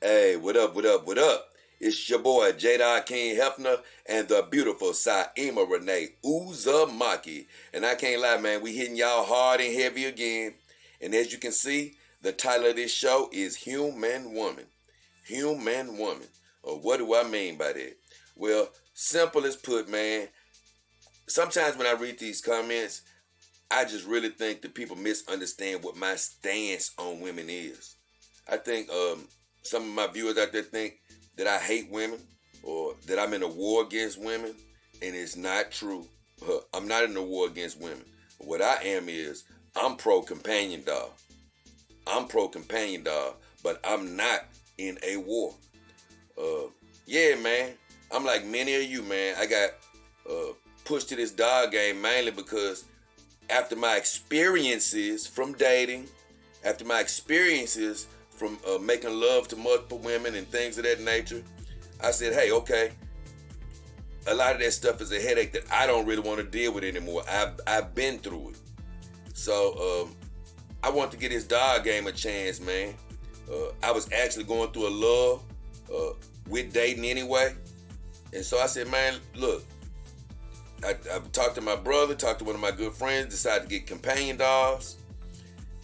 Hey, what up, what up, what up? It's your boy, J. King Hefner, and the beautiful Saima Renee Uzumaki. And I can't lie, man, we hitting y'all hard and heavy again. And as you can see, the title of this show is Human Woman. Human Woman. What do I mean by that? Well, simple as put, man, sometimes when I read these comments, I just really think that people misunderstand what my stance on women is. I think some of my viewers out there think that I hate women or that I'm in a war against women, and it's not true. I'm not in a war against women. What I am is I'm pro-companion dog. I'm pro-companion dog, but I'm not in a war. Yeah, man. I'm like many of you, man. I got pushed to this dog game mainly because after my experiences from dating, after my experiences from making love to multiple women and things of that nature, I said, hey, okay, a lot of that stuff is a headache that I don't really want to deal with anymore. I've been through it. So I want to get this dog game a chance, man. I was actually going through a love with dating anyway. And so I said, man, look, I talked to my brother, talked to one of my good friends, decided to get companion dogs.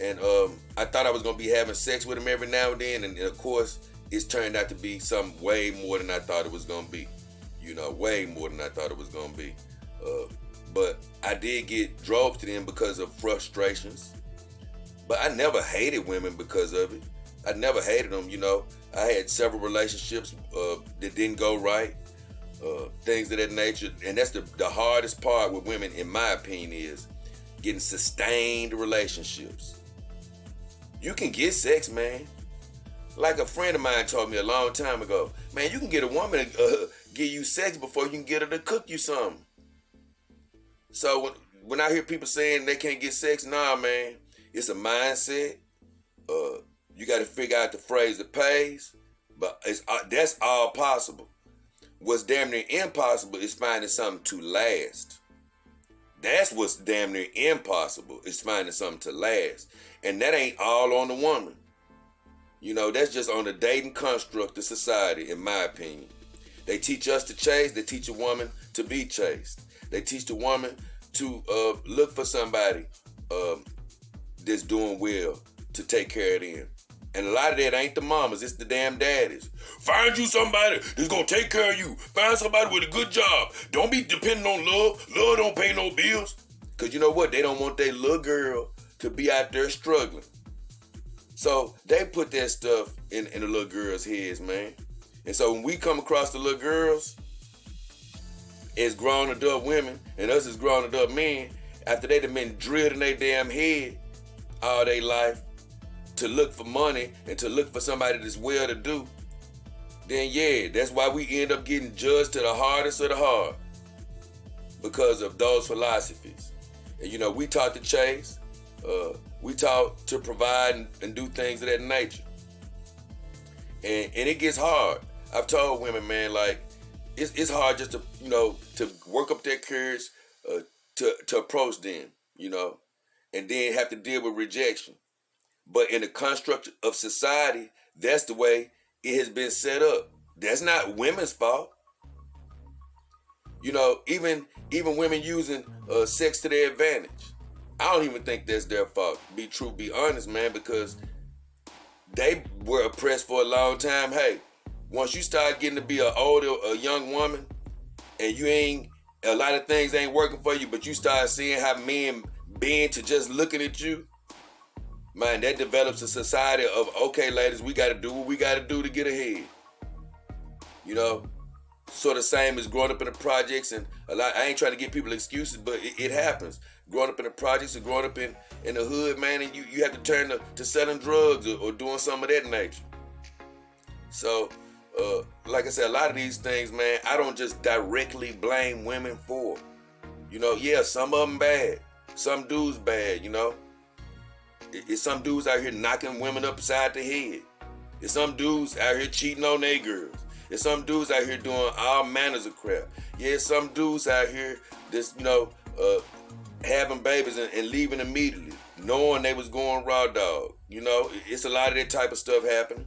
And I thought I was going to be having sex with him every now and then. And of course, it's turned out to be something way more than I thought it was going to be. You know, way more than I thought it was going to be. But I did get drove to them because of frustrations. But I never hated women because of it. I never hated them, you know. I had several relationships that didn't go right. Things of that nature. And that's the hardest part with women, in my opinion, is getting sustained relationships. You can get sex, man. Like a friend of mine told me a long time ago, man, you can get a woman to give you sex before you can get her to cook you something. So when I hear people saying they can't get sex, nah, man, it's a mindset. You got to figure out the phrase that pays, but that's all possible. What's damn near impossible is finding something to last. That's what's damn near impossible, is finding something to last. And that ain't all on the woman. You know, that's just on the dating construct of society, in my opinion. They teach us to chase. They teach a woman to be chased. They teach the woman to look for somebody that's doing well to take care of them. And a lot of that ain't the mamas, it's the damn daddies. Find you somebody that's gonna take care of you. Find somebody with a good job. Don't be depending on love. Love don't pay no bills. Cause you know what? They don't want their little girl to be out there struggling. So they put that stuff in the little girls' heads, man. And so when we come across the little girls as grown adult women and us as grown adult men, after they done been drilled in their damn head all their life, to look for money and to look for somebody that's well-to-do, then yeah, that's why we end up getting judged to the hardest of the hard because of those philosophies. And you know, we taught to chase, we taught to provide and do things of that nature. And it gets hard. I've told women, man, like, it's hard just to, you know, to work up their courage to approach them, you know, and then have to deal with rejection. But in the construct of society, that's the way it has been set up. That's not women's fault. You know, even women using sex to their advantage. I don't even think that's their fault. Be honest, man, because they were oppressed for a long time. Hey, once you start getting to be a young woman, and a lot of things ain't working for you, but you start seeing how men bend to just looking at you, man, that develops a society of, okay, ladies, we got to do what we got to do to get ahead. You know, sort of same as growing up in the projects, and I ain't trying to give people excuses, but it happens. Growing up in the projects and growing up in the hood, man, and you have to turn to selling drugs or doing some of that nature. So, like I said, a lot of these things, man, I don't just directly blame women for. You know, yeah, some of them bad. Some dudes bad, you know. It's some dudes out here knocking women upside the head. It's some dudes out here cheating on their girls. It's some dudes out here doing all manners of crap. Yeah, it's some dudes out here that's, you know, having babies and leaving immediately, knowing they was going raw dog. You know, it's a lot of that type of stuff happening.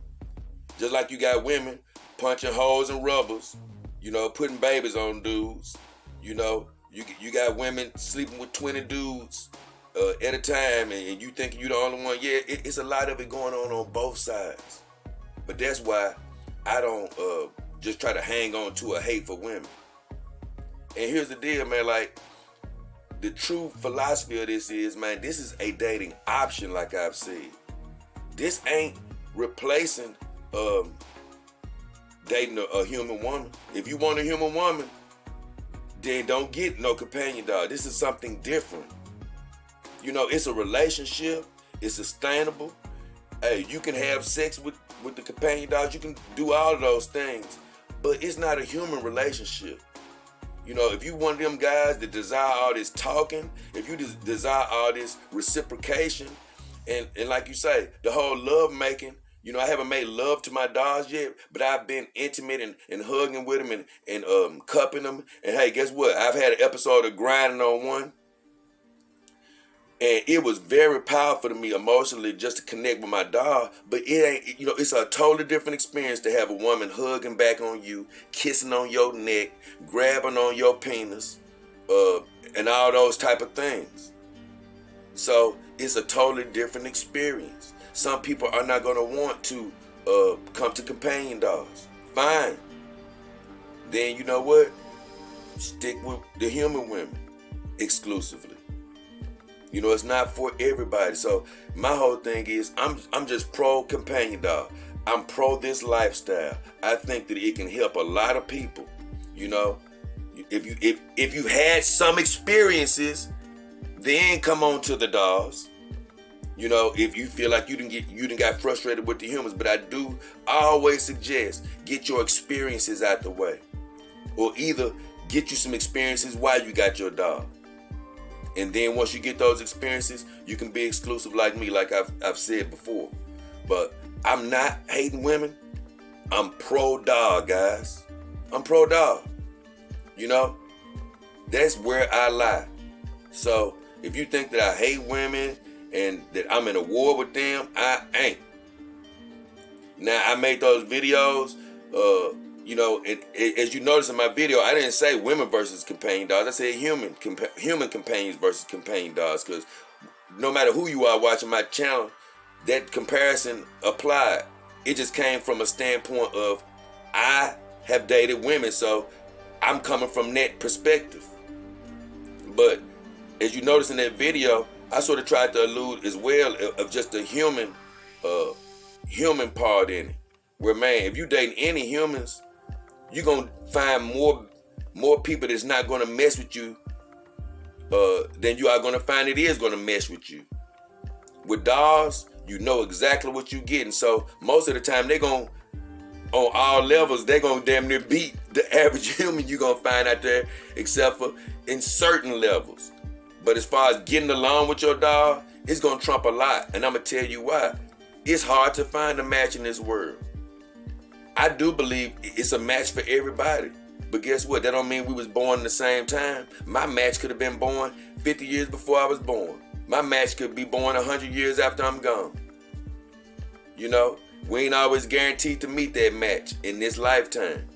Just like you got women punching holes in rubbers, putting babies on dudes. You got women sleeping with 20 dudes at a time, and you think you're the only one. Yeah, it's a lot of it going on both sides. But that's why I don't just try to hang on to a hate for women. And here's the deal, man. Like, the true philosophy of this is, man, this is a dating option, like I've said. This ain't replacing dating a human woman. If you want a human woman, then don't get no companion dog. This is something different. It's a relationship. It's sustainable. Hey, you can have sex with the companion dogs. You can do all of those things. But it's not a human relationship. If you one of them guys that desire all this talking, if you desire all this reciprocation, and like you say, the whole love making, I haven't made love to my dogs yet, but I've been intimate and hugging with them and cupping them. And hey, guess what? I've had an episode of grinding on one. And it was very powerful to me emotionally just to connect with my dog. But it ain't, it's a totally different experience to have a woman hugging back on you, kissing on your neck, grabbing on your penis, and all those type of things. So it's a totally different experience. Some people are not going to want to come to companion dogs. Fine. Then you know what? Stick with the human women exclusively. It's not for everybody. So my whole thing is I'm just pro companion dog. I'm pro this lifestyle. I think that it can help a lot of people. If you had some experiences, then come on to the dogs. If you feel like you didn't got frustrated with the humans, but I always suggest get your experiences out the way, or either get you some experiences while you got your dog. And then once you get those experiences, you can be exclusive like me, like I've said before. But I'm not hating women. I'm pro-dog, guys. I'm pro-dog. That's where I lie. So if you think that I hate women and that I'm in a war with them, I ain't. Now, I made those videos, and as you notice in my video, I didn't say women versus companion dogs. I said human companions versus companion dogs, because no matter who you are watching my channel, that comparison applied. It just came from a standpoint of I have dated women, so I'm coming from that perspective. But as you notice in that video, I sort of tried to allude as well of just the human part in it. Where, man, if you dating any humans, you're going to find more people that's not going to mess with you than you are going to find it is going to mess with you. With dogs, you know exactly what you're getting. So most of the time, they're going to, on all levels, they're going to damn near beat the average human you're going to find out there, except for in certain levels. But as far as getting along with your dog, it's going to trump a lot. And I'm going to tell you why. It's hard to find a match in this world. I do believe it's a match for everybody. But guess what? That don't mean we was born at the same time. My match could have been born 50 years before I was born. My match could be born 100 years after I'm gone. We ain't always guaranteed to meet that match in this lifetime.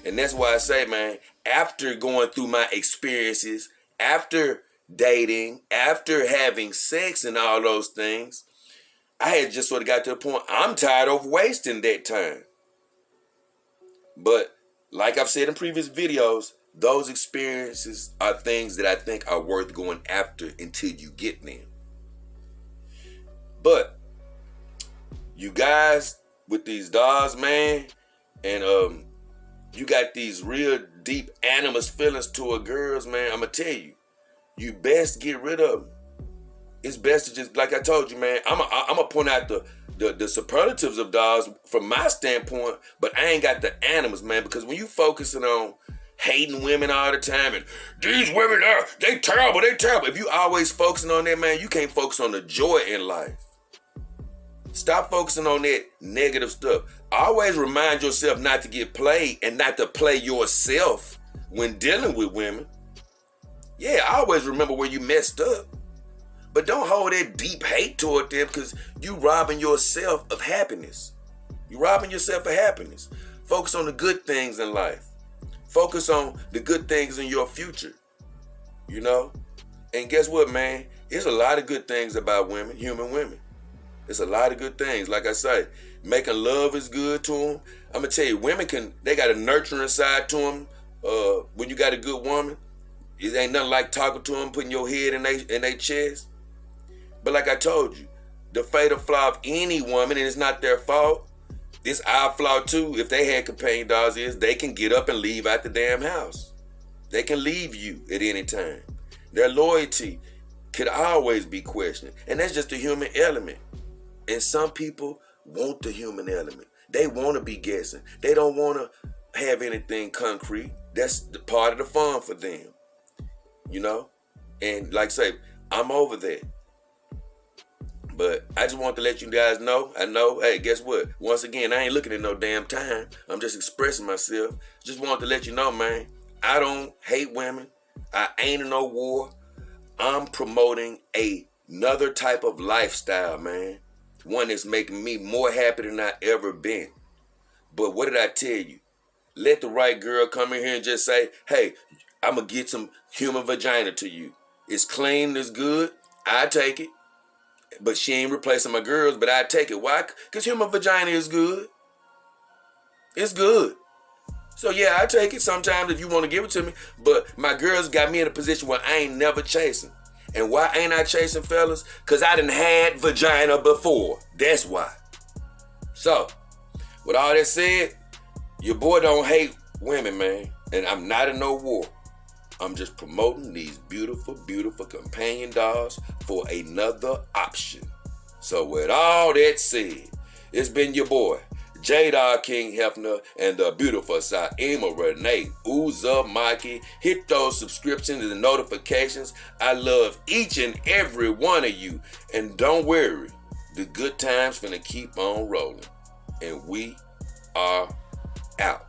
And that's why I say, man, after going through my experiences, after dating, after having sex and all those things, I had just sort of got to a point, I'm tired of wasting that time. But like I've said in previous videos, those experiences are things that I think are worth going after until you get them. But you guys with these dogs, man, and you got these real deep animus feelings toward girls, man, I'm going to tell you, you best get rid of them. It's best to just, like I told you, man, I'm going to point out the superlatives of dogs from my standpoint, but I ain't got the animals, man, because when you focusing on hating women all the time and these women they terrible. If you always focusing on that, man, you can't focus on the joy in life. Stop focusing on that negative stuff. Always remind yourself not to get played and not to play yourself when dealing with women. Yeah, always remember where you messed up. But don't hold that deep hate toward them, because you robbing yourself of happiness. You're robbing yourself of happiness. Focus on the good things in life. Focus on the good things in your future. You know? And guess what, man? There's a lot of good things about women, human women. There's a lot of good things. Like I say, making love is good to them. I'm going to tell you, women they got a nurturing side to them. When you got a good woman, it ain't nothing like talking to them, putting your head in their chest. But like I told you, the fatal flaw of any woman, and it's not their fault, it's our flaw too. If they had companion dogs, they can get up and leave out the damn house. They can leave you at any time. Their loyalty could always be questioned. And that's just the human element. And some people want the human element. They want to be guessing. They don't want to have anything concrete. That's the part of the fun for them. You know? And like I say, I'm over that. But I just want to let you guys know, hey, guess what? Once again, I ain't looking at no damn time. I'm just expressing myself. Just want to let you know, man, I don't hate women. I ain't in no war. I'm promoting another type of lifestyle, man. One that's making me more happy than I ever been. But what did I tell you? Let the right girl come in here and just say, hey, I'm going to get some human vagina to you. It's clean, it's good. I take it. But she ain't replacing my girls, but I take it. Why? Because human vagina is good. It's good. So yeah, I take it sometimes if you want to give it to me. But my girls got me in a position where I ain't never chasing. And why ain't I chasing, fellas? Because I done had vagina before. That's why. So, with all that said, your boy don't hate women, man. And I'm not in no war. I'm just promoting these beautiful, beautiful companion dogs for another option. So with all that said, it's been your boy, J-Dog King Hefner, and the beautiful Saima Renee Uzumaki. Hit those subscriptions and notifications. I love each and every one of you. And don't worry, the good times finna keep on rolling. And we are out.